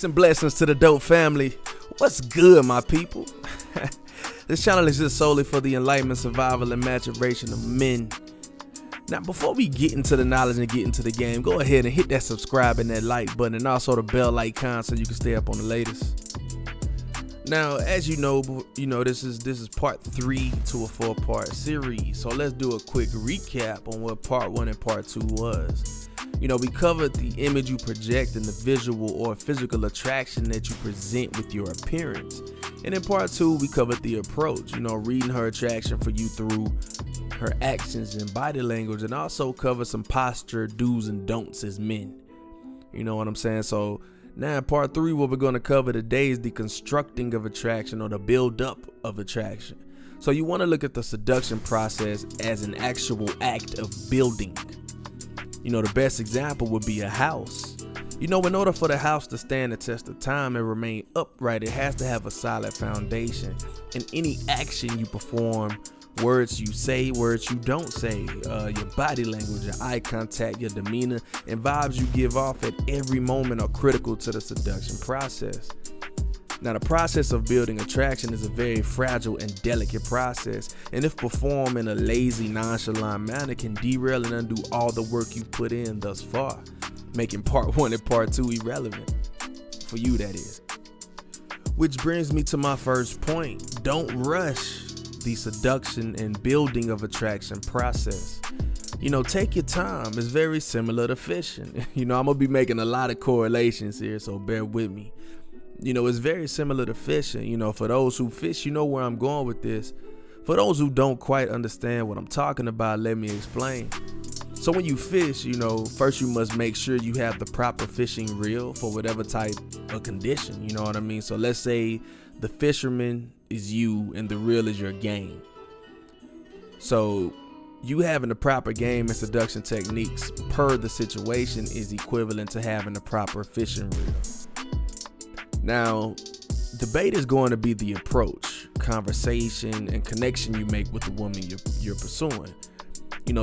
Peace and blessings to the dope family. What's good, my people? This channel is just solely for the enlightenment, survival, and maturation of men. Now, before we get into the knowledge and get into the game, go ahead and hit that subscribe and that like button, and also the bell icon so you can stay up on the latest. Now, as you know, this is part 3 to a 4-part series. So let's do a quick recap on what part 1 and part 2 was. We covered the image you project and the visual or physical attraction that you present with your appearance. And in part 2, we covered the approach, reading her attraction for you through her actions and body language, and also cover some posture do's and don'ts as men. You know what I'm saying? So now in part 3, what we're going to cover today is the constructing of attraction, or the build up of attraction. So you want to look at the seduction process as an actual act of building. The best example would be a house. In order for the house to stand the test of time and remain upright, it has to have a solid foundation. And any action you perform, words you say, words you don't say, your body language, your eye contact, your demeanor, and vibes you give off at every moment are critical to the seduction process. Now, the process of building attraction is a very fragile and delicate process, and if performed in a lazy, nonchalant manner, can derail and undo all the work you've put in thus far, making part 1 and part 2 irrelevant. For you, that is. Which brings me to my first point. Don't rush the seduction and building of attraction process. Take your time. It's very similar to fishing. I'm gonna be making a lot of correlations here, so bear with me. It's very similar to fishing. For those who fish, where I'm going with this. For those who don't quite understand what I'm talking about, let me explain. So when you fish, first you must make sure you have the proper fishing reel for whatever type of condition, you know what I mean? So let's say the fisherman is you and the reel is your game. So you having the proper game and seduction techniques per the situation is equivalent to having the proper fishing reel. Now, debate is going to be the approach, conversation, and connection you make with the woman you're pursuing.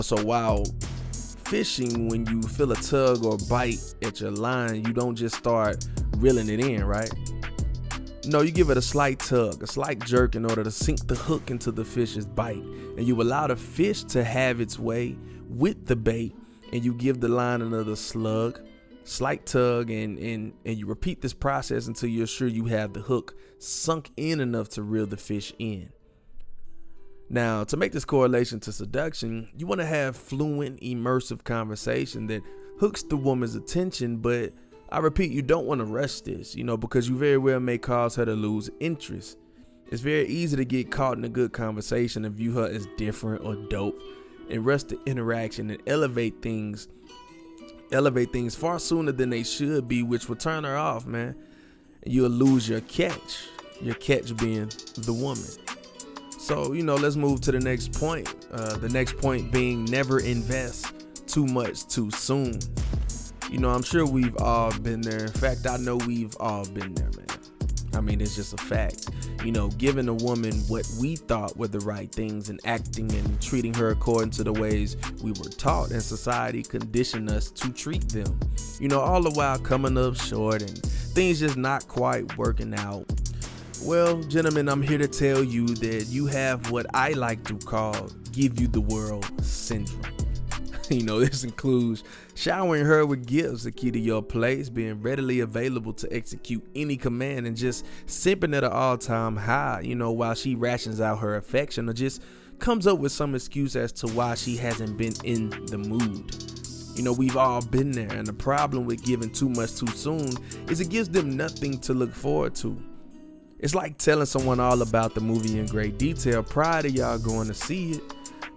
So while fishing, when you feel a tug or bite at your line, you don't just start reeling it in, right? No, you give it a slight tug, a slight jerk in order to sink the hook into the fish's bite. And you allow the fish to have its way with the bait, and you give the line another slug, slight tug, and you repeat this process until you're sure you have the hook sunk in enough to reel the fish in. Now, to make this correlation to seduction, you want to have fluent, immersive conversation that hooks the woman's attention, but I repeat, you don't want to rush this, because you very well may cause her to lose interest. It's very easy to get caught in a good conversation and view her as different or dope, and rush the interaction and elevate things far sooner than they should be, which will turn her off, man. And you'll lose your catch being the woman. So, let's move to the next point. The next point being never invest too much too soon. I'm sure we've all been there. In fact, I know we've all been there, man. It's just a fact. Giving a woman what we thought were the right things and acting and treating her according to the ways we were taught and society conditioned us to treat them. All the while coming up short and things just not quite working out. Well, gentlemen, I'm here to tell you that you have what I like to call give you the world syndrome. This includes showering her with gifts, the key to your place, being readily available to execute any command, and just simping at an all-time high, while she rations out her affection or just comes up with some excuse as to why she hasn't been in the mood. We've all been there, and the problem with giving too much too soon is it gives them nothing to look forward to. It's like telling someone all about the movie in great detail prior to y'all going to see it.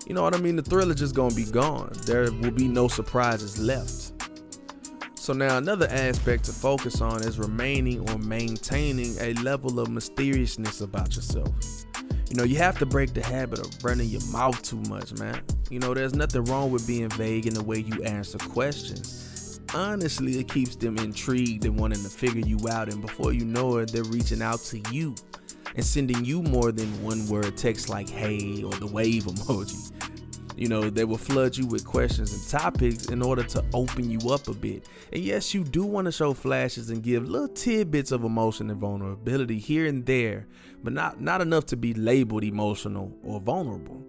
You know what I mean? The thrill is just going to be gone. There will be no surprises left. So now another aspect to focus on is remaining or maintaining a level of mysteriousness about yourself. You have to break the habit of running your mouth too much, man. There's nothing wrong with being vague in the way you answer questions. Honestly, it keeps them intrigued and wanting to figure you out, and before you know it, they're reaching out to you and sending you more than one word text like hey or the wave emoji. They will flood you with questions and topics in order to open you up a bit. And yes, you do want to show flashes and give little tidbits of emotion and vulnerability here and there, but not enough to be labeled emotional or vulnerable.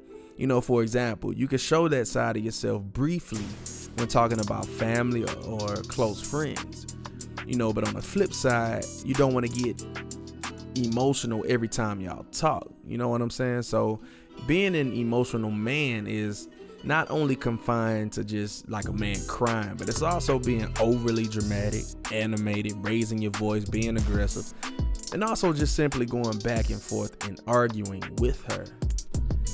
For example, you can show that side of yourself briefly when talking about family or close friends. But on the flip side, you don't want to get emotional every time y'all talk. You know what I'm saying? So being an emotional man is not only confined to just like a man crying, but it's also being overly dramatic, animated, raising your voice, being aggressive, and also just simply going back and forth and arguing with her.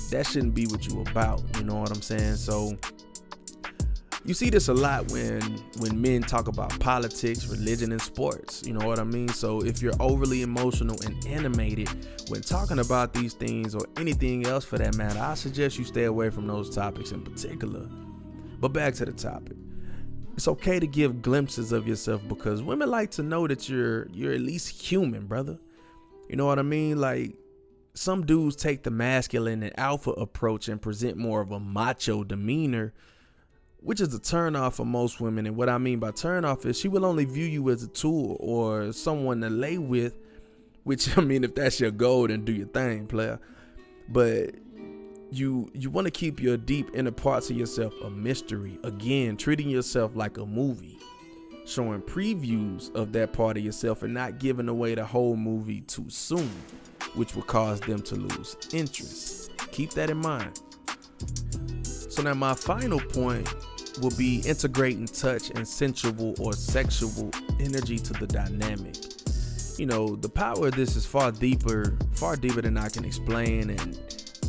That shouldn't be what you about. You know what I'm saying? So you see this a lot when men talk about politics, religion, and sports. You know what I mean? So if you're overly emotional and animated when talking about these things, or anything else for that matter, I suggest you stay away from those topics in particular. But back to the topic. It's okay to give glimpses of yourself, because women like to know that you're at least human, brother. You know what I mean? Like, some dudes take the masculine and alpha approach and present more of a macho demeanor, which is a turnoff for most women. And what I mean by turnoff is she will only view you as a tool or someone to lay with, which, I mean, if that's your goal, then do your thing, player. But you want to keep your deep inner parts of yourself a mystery. Again, treating yourself like a movie, showing previews of that part of yourself and not giving away the whole movie too soon, which will cause them to lose interest. Keep that in mind. So now my final point will be integrating touch and sensual or sexual energy to the dynamic. The power of this is far deeper than I can explain, and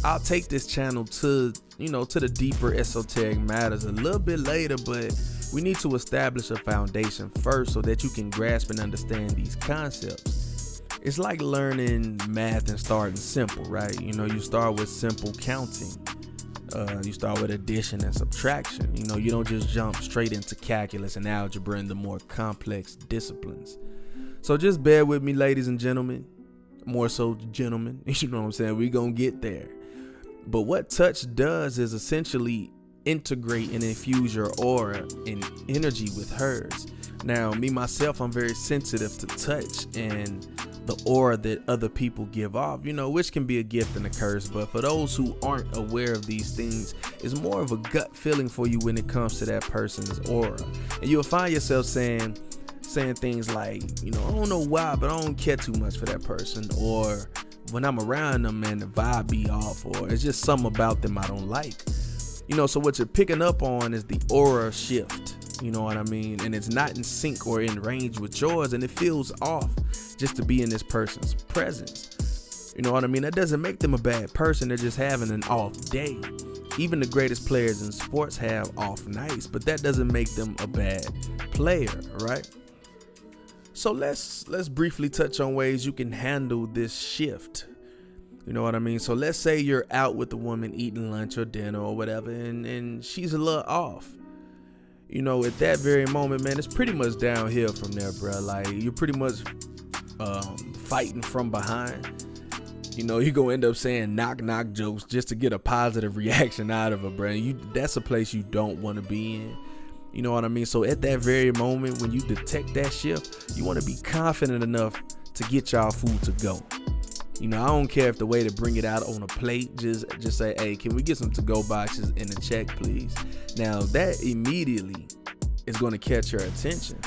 I'll take this channel to the deeper esoteric matters a little bit later, but we need to establish a foundation first so that you can grasp and understand these concepts. It's like learning math and starting simple, right? You start with simple counting. You start with addition and subtraction. You don't just jump straight into calculus and algebra and the more complex disciplines. So just bear with me, ladies and gentlemen. More so gentlemen. You know what I'm saying? We're going to get there. But what touch does is essentially integrate and infuse your aura and energy with hers. Now, me, myself, I'm very sensitive to touch and the aura that other people give off, which can be a gift and a curse. But for those who aren't aware of these things, it's more of a gut feeling for you when it comes to that person's aura. And you'll find yourself saying things like, I don't know why, but I don't care too much for that person. Or when I'm around them, man, the vibe be off, or it's just something about them I don't like. So what you're picking up on is the aura shift. You know what I mean? And it's not in sync or in range with yours, and it feels off just to be in this person's presence. You know what I mean? That doesn't make them a bad person. They're just having an off day. Even the greatest players in sports have off nights, but that doesn't make them a bad player, right? So let's briefly touch on ways you can handle this shift. You know what I mean? So let's say you're out with a woman eating lunch or dinner or whatever, and she's a little off. At that very moment, man, it's pretty much downhill from there, bro. Like, you're pretty much fighting from behind. You're going to end up saying knock jokes just to get a positive reaction out of her, bro. That's a place you don't want to be in. You know what I mean? So at that very moment, when you detect that shift, you want to be confident enough to get y'all food to go. I don't care if the way to bring it out on a plate, just say, hey, can we get some to-go boxes and a check, please? Now, that immediately is going to catch your attention.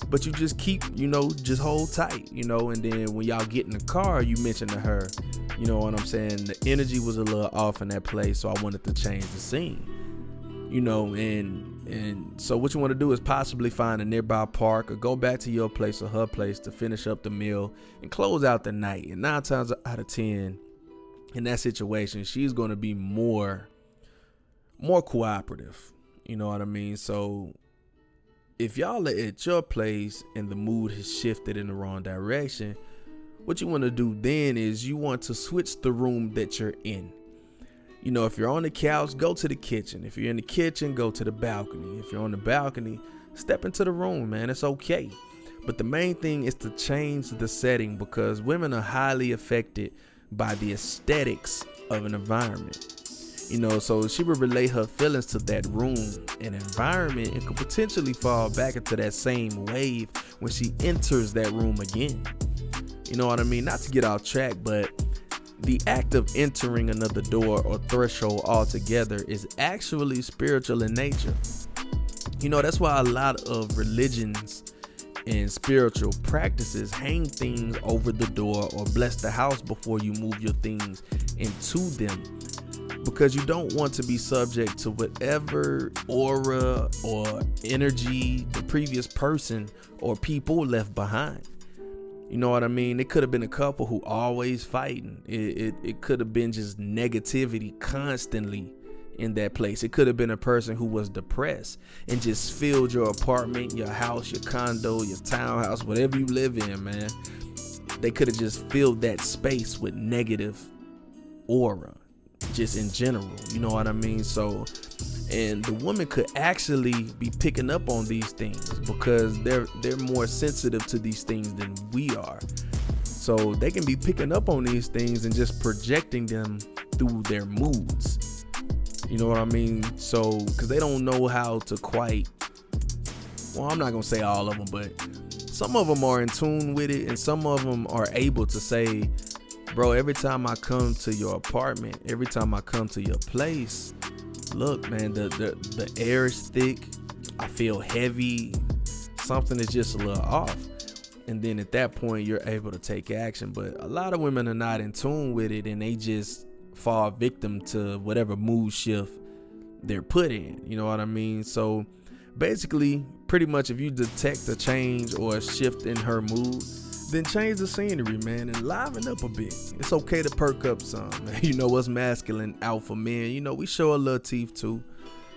But you just keep, just hold tight, and then when y'all get in the car, you mention to her, you know what I'm saying? The energy was a little off in that place, so I wanted to change the scene. And so what you want to do is possibly find a nearby park or go back to your place or her place to finish up the meal and close out the night. And 9 times out of 10 in that situation, she's going to be more cooperative. You know what I mean? So if y'all are at your place and the mood has shifted in the wrong direction, what you want to do then is you want to switch the room that you're in. If you're on the couch, go to the kitchen. If you're in the kitchen, go to the balcony. If you're on the balcony, step into the room, man. It's okay. But the main thing is to change the setting, because women are highly affected by the aesthetics of an environment. So she would relay her feelings to that room and environment and could potentially fall back into that same wave when she enters that room again. You know what I mean? Not to get off track, but the act of entering another door or threshold altogether is actually spiritual in nature. That's why a lot of religions and spiritual practices hang things over the door or bless the house before you move your things into them, because you don't want to be subject to whatever aura or energy the previous person or people left behind. You know what I mean? It could have been a couple who always fighting. It could have been just negativity constantly in that place. It could have been a person who was depressed and just filled your apartment, your house, your condo, your townhouse, whatever you live in, man. They could have just filled that space with negative aura, just in general. You know what I mean? So, and the woman could actually be picking up on these things because they're more sensitive to these things than we are. So they can be picking up on these things and just projecting them through their moods. You know what I mean? So, because they don't know how to quite, well, I'm not going to say all of them, but some of them are in tune with it, and some of them are able to say, bro, every time I come to your apartment, every time I come to your place, look, man, the air is thick. I feel heavy. Something is just a little off. And then at that point, you're able to take action. But a lot of women are not in tune with it, and they just fall victim to whatever mood shift they're put in. You know what I mean? So basically, pretty much if you detect a change or a shift in her mood, then change the scenery, man, and liven up a bit. It's okay to perk up some, man. You know what's masculine alpha men. We show a little teeth too.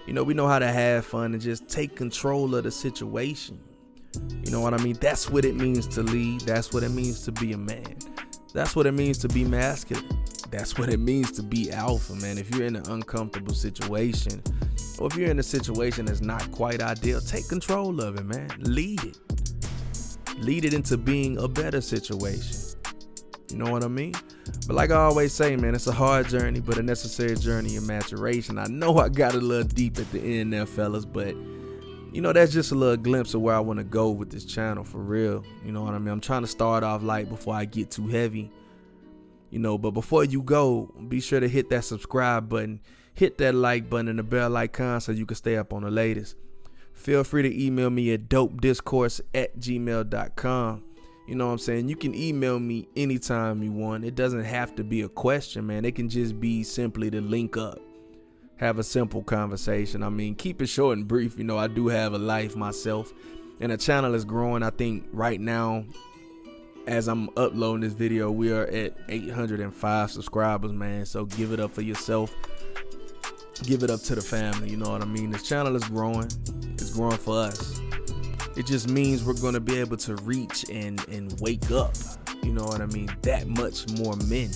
We know how to have fun and just take control of the situation. You know what I mean? That's what it means to lead. That's what it means to be a man. That's what it means to be masculine. That's what it means to be alpha, man. If you're in an uncomfortable situation, or if you're in a situation that's not quite ideal, take control of it, man. Lead it. Lead it into being a better situation. You know what I mean? But like I always say, man, it's a hard journey, but a necessary journey in maturation. I know I got a little deep at the end there, fellas, but that's just a little glimpse of where I want to go with this channel for real. You know what I mean? I'm trying to start off light before I get too heavy. But before you go, be sure to hit that subscribe button, hit that like button and the bell icon so you can stay up on the latest. Feel free to email me at dopediscourse@gmail.com. You know what I'm saying? You can email me anytime you want. It doesn't have to be a question, man. It can just be simply to link up. Have a simple conversation. I mean, keep it short and brief. I do have a life myself, and the channel is growing. I think right now, as I'm uploading this video, we are at 805 subscribers, man. So give it up for yourself. Give it up to the family. You know what I mean? This channel is growing. It's growing for us. It just means we're going to be able to reach and wake up. You know what I mean? That much more men,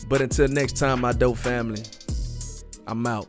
But until next time, my dope family, I'm out.